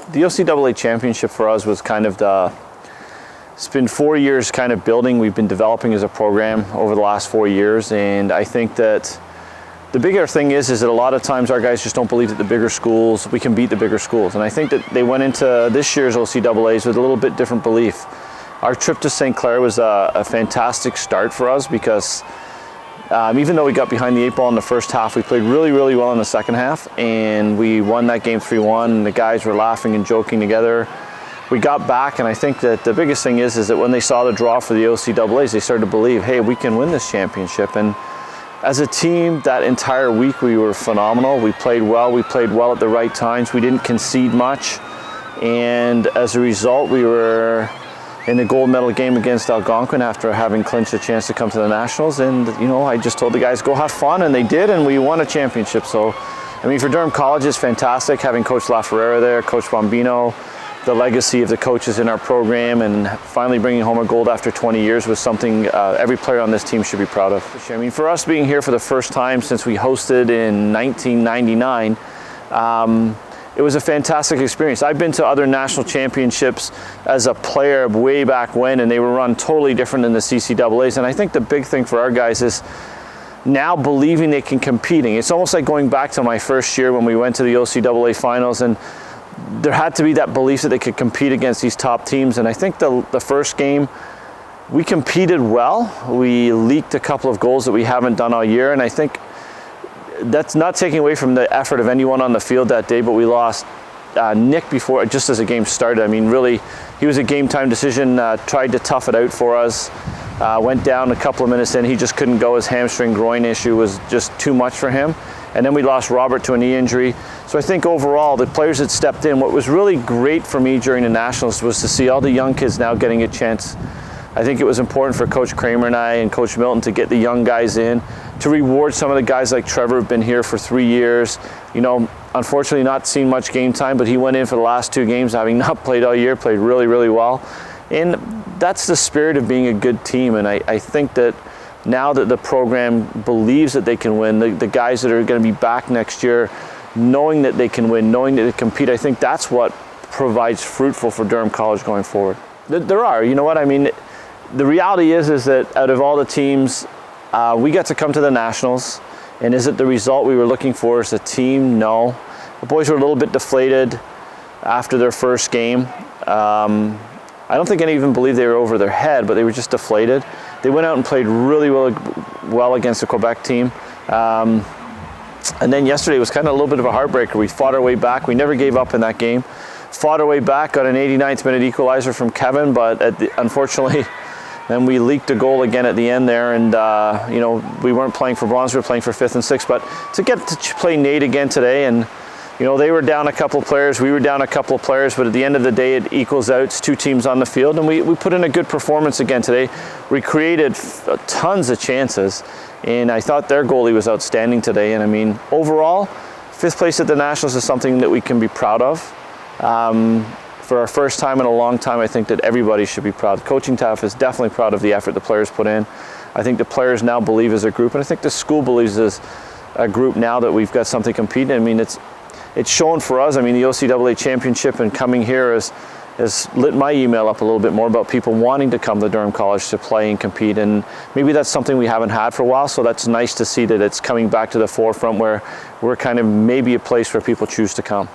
The OCAA championship for us was kind of it's been 4 years kind of building. We've been developing as a program over the last 4 years, and I think that the bigger thing is that a lot of times our guys just don't believe that the bigger schools, we can beat the bigger schools. And I think that they went into this year's OCAAs with a little bit different belief. Our trip to St. Clair was a fantastic start for us because even though we got behind the 8 ball in the first half, we played really, really well in the second half, and we won that game 3-1, and the guys were laughing and joking together. We got back, and I think that the biggest thing is that when they saw the draw for the OCAAs, they started to believe, hey, we can win this championship. And as a team, that entire week we were phenomenal. We played well at the right times. We didn't concede much, and as a result, we were in the gold medal game against Algonquin after having clinched a chance to come to the Nationals. And I just told the guys, go have fun, and they did, and we won a championship. So, I mean, for Durham College, it's fantastic having Coach LaFerrera there, Coach Bombino, the legacy of the coaches in our program, and finally bringing home a gold after 20 years was something every player on this team should be proud of. I mean, for us being here for the first time since we hosted in 1999, it was a fantastic experience. I've been to other national championships as a player way back when, and they were run totally different than the CCAAs. And I think the big thing for our guys is now believing they can compete. It's almost like going back to my first year when we went to the OCAA finals, and there had to be that belief that they could compete against these top teams. And I think the first game, we competed well. We leaked a couple of goals that we haven't done all year, and I think that's not taking away from the effort of anyone on the field that day, but we lost Nick before, just as the game started. I mean, really, he was a game time decision, tried to tough it out for us, went down a couple of minutes in, he just couldn't go. His hamstring groin issue was just too much for him. And then we lost Robert to a knee injury. So I think overall, the players that stepped in, what was really great for me during the Nationals was to see all the young kids now getting a chance. I think it was important for Coach Kramer and I and Coach Milton to get the young guys in, to reward some of the guys like Trevor who've been here for 3 years. Unfortunately not seen much game time, but he went in for the last 2 games, having not played all year, played really, really well. And that's the spirit of being a good team. And I think that now that the program believes that they can win, the guys that are going to be back next year, knowing that they can win, knowing that they compete, I think that's what provides fruitful for Durham College going forward. There are, I mean, the reality is that out of all the teams, we got to come to the Nationals, and is it the result we were looking for as a team? No. The boys were a little bit deflated after their first game. I don't think any even believed they were over their head, but they were just deflated. They went out and played really well against the Quebec team. And then yesterday was kind of a little bit of a heartbreaker. We fought our way back. We never gave up in that game. Fought our way back, got an 89th minute equalizer from Kevin, but unfortunately, then we leaked a goal again at the end there, and we weren't playing for bronze, we were playing for 5th and 6th. But to get to play Nate again today, and they were down a couple of players, we were down a couple of players, but at the end of the day, it equals out. It's 2 teams on the field, and we put in a good performance again today. We created tons of chances, and I thought their goalie was outstanding today. And I mean, overall, 5th place at the Nationals is something that we can be proud of. For our first time in a long time, I think that everybody should be proud. The coaching staff is definitely proud of the effort the players put in. I think the players now believe as a group, and I think the school believes as a group now that we've got something competing. I mean, it's shown for us. I mean, the OCAA championship and coming here has lit my email up a little bit more about people wanting to come to Durham College to play and compete, and maybe that's something we haven't had for a while, so that's nice to see that it's coming back to the forefront where we're kind of maybe a place where people choose to come.